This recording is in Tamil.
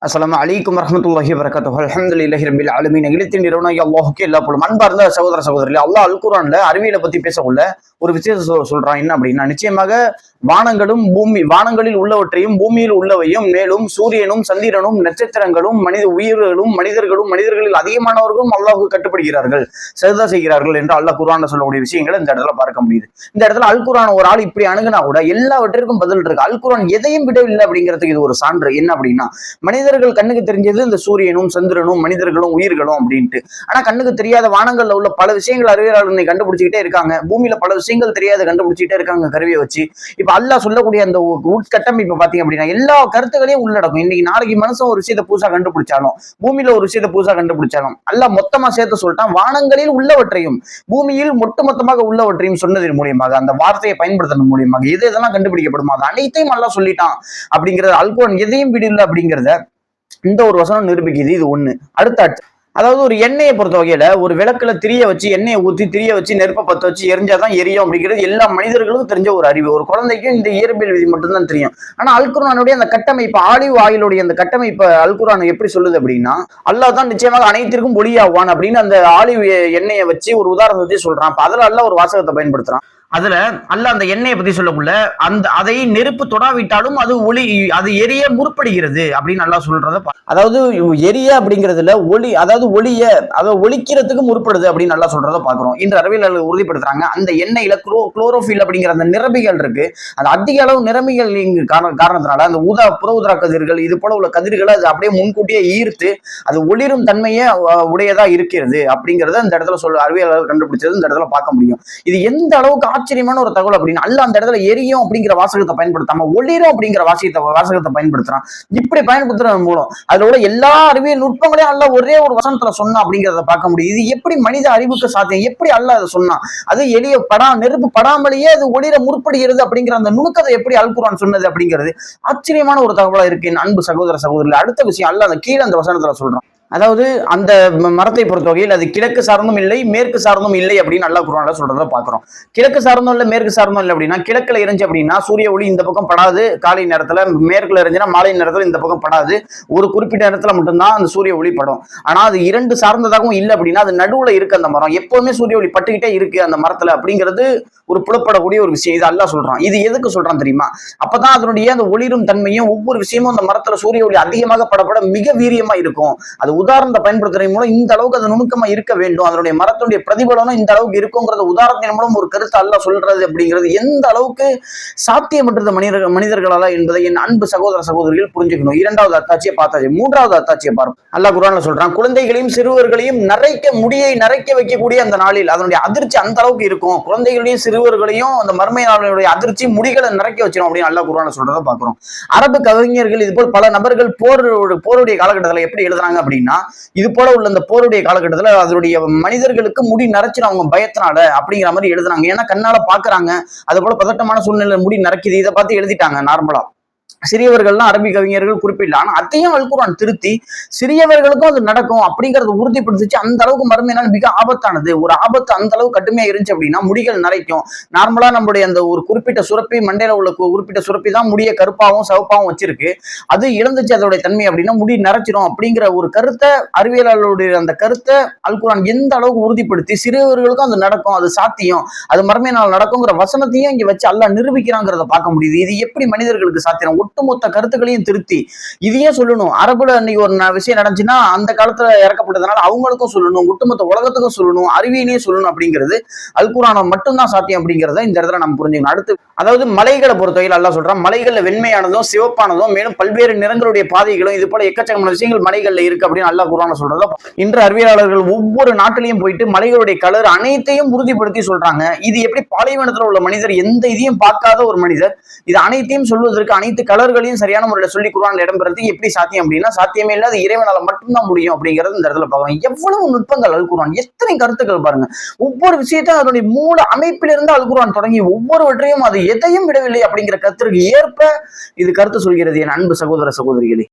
அஸ்ஸலாமு அலைக்கும் வரஹ்மத்துல்லாஹி வபரகாத்துஹு. அல்ஹம்துலில்லாஹி ரப்பில் ஆலமீன். அகிலத்தின் நிறுவனம் அல்லாஹ்வுக்கே எல்லா புகழும். அன்பார்ந்த சகோதர சகோதரிகளே, அல்லாஹ் அல் குர்ஆன்ல அறிவியலை பத்தி பேசக்குள்ள ஒரு விஷயத்தை சொல்றான். என்ன அப்படின்னா, நிச்சயமாக வானங்களில் உள்ளவற்றையும் பூமியில் உள்ளவையும், மேலும் சூரியனும் சந்திரனும் நட்சத்திரங்களும் மனிதர்களில் அதிகமானவர்களும் அல்லாஹ்வுக்கு கட்டுப்படுகிறார்கள், சஜதா செய்கிறார்கள் என்று அல்லாஹ் குர்ஆன்ல சொல்லக்கூடிய விஷயங்களை இந்த இடத்துல பார்க்க முடியுது. இந்த இடத்துல அல் குர்ஆன் ஒரு ஆள் இப்படி அணுகுனா கூட எல்லாவற்றிற்கும் பதில் இருக்கு. அல் குர்ஆன் எதையும் விடவில்லை அப்படிங்கிறதுக்கு இது ஒரு சான்று. என்ன அப்படின்னா, மனிதர்கள் கண்ணுக்கு தெரிஞ்சது இந்த சூரியனும் சந்திரனும் மனிதர்களும் உயிர்களும் அப்படின்ட்டு. ஆனா கண்ணுக்கு தெரியாத வானங்கள்ல உள்ள பல விஷயங்கள் அறிவியலாளர்கள் கண்டுபிடிச்சிக்கிட்டே இருக்காங்க. பூமியில பல விஷயங்கள் தெரியாத கண்டுபிடிச்சிக்கிட்டே இருக்காங்க கருவியை வச்சு. இப்ப அல்லாஹ் சொல்லக்கூடிய அந்த உட்கட்டமைப்பு பாத்தீங்க அப்படின்னா எல்லா கருத்துக்களையும் உள்ளடக்கும். இன்னைக்கு நாளைக்கு மனுஷன் ஒரு விஷயத்தை புதுசா கண்டுபிடிச்சாலும், பூமியில ஒரு விஷயத்தை புதுசா கண்டுபிடிச்சாலும் அல்லாஹ் மொத்தமா சேர்த்து சொல்லிட்டான். வானங்களில் உள்ளவற்றையும் பூமியில் ஒட்டுமொத்தமாக உள்ளவற்றையும் சொன்னதன் மூலியமாக, அந்த வார்த்தையை பயன்படுத்துறது மூலியமாக எது எதெல்லாம் கண்டுபிடிக்கப்படுமோ அது அனைத்தையும் அல்லாஹ் சொல்லிட்டான் அப்படிங்கிறது. அல் குர்ஆன் எதையும் விடல அப்படிங்கிறத இந்த ஒரு வசனம் நிரூபிக்குது. இது ஒண்ணு. அதாவது ஒரு எண்ணெயை பொறுத்த வகையில ஒரு விளக்குல திரிய வச்சு எண்ணெயை ஊத்தி திரிய வச்சு நெருப்பை பத்த வச்சு எரிஞ்சாதான் எரியும் அப்படிங்கிறது எல்லா மனிதர்களுக்கும் தெரிஞ்ச ஒரு அறிவு. ஒரு குழந்தைக்கும் இந்த இயற்பியல் விதி மட்டும்தான் தெரியும். ஆனா அல் குர்ஆனுடைய அந்த கட்டமைப்பு, ஆலிவ் ஆயிலுடைய அந்த கட்டமைப்பை அல் குர்ஆன் எப்படி சொல்லுது அப்படின்னா, அல்லாஹ் தான் நிச்சயமாக அனைத்திற்கும் ஒளியாவான் அப்படின்னு அந்த ஆலிவ் எண்ணெயை வச்சு ஒரு உதாரணத்தை சொல்றான். அப்ப அதுல அல்லாஹ் ஒரு வாசகத்தை பயன்படுத்துறான். அதுல அல்லாஹ் அந்த எண்ணெயை பத்தி சொல்லக்குள்ள அதை நெருப்பு தொடாவிட்டாலும் அது எரிய முற்படுகிறது அப்படின்னு அல்லாஹ் சொல்றத. அதாவது எரிய அப்படிங்கிறதுல ஒளி, அதாவது ஒளிக்கிறதுக்கு முற்படுது அப்படின்னு நல்லா சொல்றத பாக்குறோம். இன்று அறிவியலாளர்கள் உறுதிப்படுத்துறாங்க. அந்த எண்ணெயில குளோரோஃபில் அப்படிங்கிற அந்த நிறமிகள் இருக்கு. அது அதிக அளவு நிறமிகள் காரணத்தினால அந்த புற ஊதா கதிர்கள், இது போல உள்ள கதிர்களை அது அப்படியே முன்கூட்டியே ஈர்த்து அது ஒளிரும் தன்மையே உடையதா இருக்கிறது அப்படிங்கறத இந்த இடத்துல அறிவியலாளர்கள் கண்டுபிடிச்சது இந்த இடத்துல பார்க்க முடியும். இது எந்த அளவுக்கு ஆச்சரியமான ஒரு தகவல் அப்படின்னு அல்லாஹ் அந்த இடத்துல எரியும் அப்படிங்கிற வாசகத்தை பயன்படுத்தாம ஒளிரும் அப்படிங்கிற வாசகத்தை பயன்படுத்துறான். இப்படி பயன்படுத்துறது மூலம் அதுல உள்ள எல்லா அறிவியல் நுட்பங்களையும் அல்லாஹ் ஒரே ஒரு வசனத்துல சொன்னா அப்படிங்கிறத பார்க்க முடியுது. இது எப்படி மனித அறிவுக்கு சாத்தியம்? எப்படி அல்லாஹ் அதை சொன்னா? அது நெருப்பு படாமலேயே அது ஒளிர முற்படுகிறது அப்படிங்கிற அந்த நுணுக்கத்தை எப்படி அல் குர்ஆன் சொன்னது அப்படிங்கிறது ஆச்சரியமான ஒரு தகவலா இருக்கு. என் அன்பு சகோதர சகோதரிகள், அடுத்த விஷயம் அல்லாஹ் அந்த கீழே அந்த வசனத்துல சொல்றான். அதாவது அந்த மரத்தை பொறுத்த வகையில் அது கிழக்கு சார்ந்தும் இல்லை மேற்கு சார்ந்தும் இல்லை அப்படின்னு அல்லாஹ் குர்ஆன்ல சொல்றத பாக்குறோம். கிழக்கு சார்ந்தும் இல்லை மேற்கு சார்ந்தும் இல்லை அப்படின்னா, கிழக்குல இருந்துச்சு அப்படின்னா சூரிய ஒளி இந்த பக்கம் படாது காலை நேரத்துல, மேற்குல இருந்துச்சுன்னா மாலை நேரத்துல இந்த பக்கம் படாது, ஒரு குறிப்பிட்ட நேரத்துல மட்டும்தான் அந்த சூரிய ஒளி படும். ஆனா அது இரண்டு சார்ந்ததாகவும் இல்லை அப்படின்னா அது நடுவுல இருக்கு அந்த மரம், எப்பவுமே சூரிய ஒளி பட்டுக்கிட்டே இருக்கு அந்த மரத்துல அப்படிங்கிறது ஒரு புலப்படக்கூடிய ஒரு விஷயம். இது அல்லாஹ் சொல்றான். இது எதுக்கு சொல்றான் தெரியுமா? அப்பதான் அதனுடைய அந்த ஒளிரும் தன்மையும் ஒவ்வொரு விஷயமும் அந்த மரத்துல சூரிய ஒளி அதிகமாக படப்பட மிக வீரியமா இருக்கும். அது உதாரணத்தை பயன்படுத்துறதன் மூலம் இந்த அளவுக்கு அது நுணுக்கமா இருக்க வேண்டும், அதனுடைய மரத்துடைய பிரதிபலனும் இந்த அளவுக்கு இருக்குங்கிறத உதாரணத்தின் மூலம் ஒரு கருத்து அல்லாஹ் சொல்றது அப்படிங்கிறது எந்த அளவுக்கு சாத்தியமற்றது மனிதர்களால என்பதை என் அன்பு சகோதர சகோதரிகள் புரிஞ்சுக்கணும். இரண்டாவது அத்தாட்சியை பார்த்தாச்சு. மூன்றாவது அத்தாட்சியை பார்ப்போம். அல்லாஹ் குர்ஆன்ல சொல்றான், குழந்தைகளையும் சிறுவர்களையும் முடியை நரைக்க வைக்கக்கூடிய அந்த நாளில் அதனுடைய அதிர்ச்சி அந்த அளவுக்கு இருக்கும். குழந்தைகளையும் சிறுவர்களையும் அந்த மர்மை நாளுடைய அதிர்ச்சி முடிகளை நரைக்க வச்சிடும் அப்படின்னு அல்லாஹ் குர்ஆன்ல சொல்றதை பார்க்கிறோம். அரபு கவிஞர்கள் இது போல் பல நபர்கள் போருடைய காலகட்டத்தில் எப்படி எழுதுறாங்க அப்படின்னா, இது போல உள்ள இந்த போருடைய காலகட்டத்துல அதனுடைய மனிதர்களுக்கு முடி நரைச்சிடும் அவங்க பயத்தினால அப்படிங்கிற மாதிரி எழுதுறாங்க. ஏன்னா கண்ணால பாக்குறாங்க, அது போல பதட்டமான சூழ்நிலை முடி நரைக்குது, இதை பார்த்து எழுதிட்டாங்க நார்மலா. சிறியவர்கள்லாம் அரபி கவிஞர்கள் குறிப்பிடல. ஆனா அதையும் அல் குர்ஆன் திருத்தி சிறியவர்களுக்கும் அது நடக்கும் அப்படிங்கறத உறுதிப்படுத்திச்சு. அந்த அளவுக்கு மர்மையினால் மிக ஆபத்தானது. ஒரு ஆபத்து அந்த அளவுக்கு கடுமையா இருந்துச்சு அப்படின்னா முடிகள் நரைக்கும். நார்மலா நம்மளுடைய அந்த ஒரு குறிப்பிட்ட சுரப்பி, மண்டையில உள்ள குறிப்பிட்ட சுரப்பி தான் முடிய கருப்பாவும் சிவப்பாவும் வச்சிருக்கு. அது இழந்துச்சு அதோடைய தன்மை அப்படின்னா முடி நரைச்சிடும் அப்படிங்கிற ஒரு கருத்தை, அறிவியலாளருடைய அந்த கருத்தை அல் குர்ஆன் எந்த அளவுக்கு உறுதிப்படுத்தி சிறியவர்களுக்கும் அது நடக்கும், அது சாத்தியம், அது மர்மையினால் நடக்குங்கிற வசனத்தையும் இங்க வச்சு அல்லாஹ் நிரூபிக்கிறாங்கிறத பார்க்க முடியுது. இது எப்படி மனிதர்களுக்கு சாத்தியம்? ஒட்டுமொத்த கருத்துக்களையும் திருத்தி இதையே சொல்லணும். அரபுல அன்னைக்கு ஒரு விஷயம் நடந்துச்சுன்னா அந்த காலத்துல இறக்கப்பட்டதுனால அவங்களுக்கும் சொல்லணும், ஒட்டுமொத்த உலகத்துக்கும் சொல்லணும், அறிவியலையும் சொல்லணும் அப்படிங்கிறது அல் குர்ஆன் மட்டும்தான் சாத்தியம் அப்படிங்கிறத இந்த இடத்துல நம்ம புரிஞ்சுக்கணும். அடுத்து அதாவது மலைகளை பொறுத்தவரையில் அல்லாஹ் சொல்றான், மலைகள்ல வெண்மையானதும் சிவப்பானதும் மேலும் பல்வேறு நிறங்களுடைய பாதைகளும் இது போல எக்கச்சக்கமான விஷயங்கள் மலைகள்ல இருக்கு அப்படின்னு அல்லாஹ் குர்ஆன்ல சொல்றதோ. இன்று அறிவியலாளர்கள் ஒவ்வொரு நாட்டிலையும் போயிட்டு மலைகளுடைய கலர் அனைத்தையும் உறுதிப்படுத்தி சொல்றாங்க. இது எப்படி பாலைவனத்துல உள்ள மனிதர் எந்த இதையும் பார்க்காத ஒரு மனிதர் இது அனைத்தையும் சொல்வதற்கு, அனைத்து கலர்களையும் சரியான முறையில் சொல்லி குர்ஆன்ல இடம்பெறதுக்கு எப்படி சாத்தியம் அப்படின்னா, சாத்தியமே இல்லாத இறைவனால மட்டும்தான் முடியும் அப்படிங்கிறது இந்த இடத்துல பார்க்கணும். எவ்வளவு நுட்பங்கள் அல் குர்ஆன், எத்தனை கருத்துக்கள் பாருங்க. ஒவ்வொரு விஷயத்தையும் அதனுடைய மூல அமைப்பிலிருந்து அல் குர்ஆன் தொடங்கி ஒவ்வொருவற்றையும் அது எதையும் விடவில்லை அப்படிங்கிற கருத்துக்கு ஏற்ப இது கருத்து சொல்கிறது என் அன்பு சகோதர சகோதரிகளே.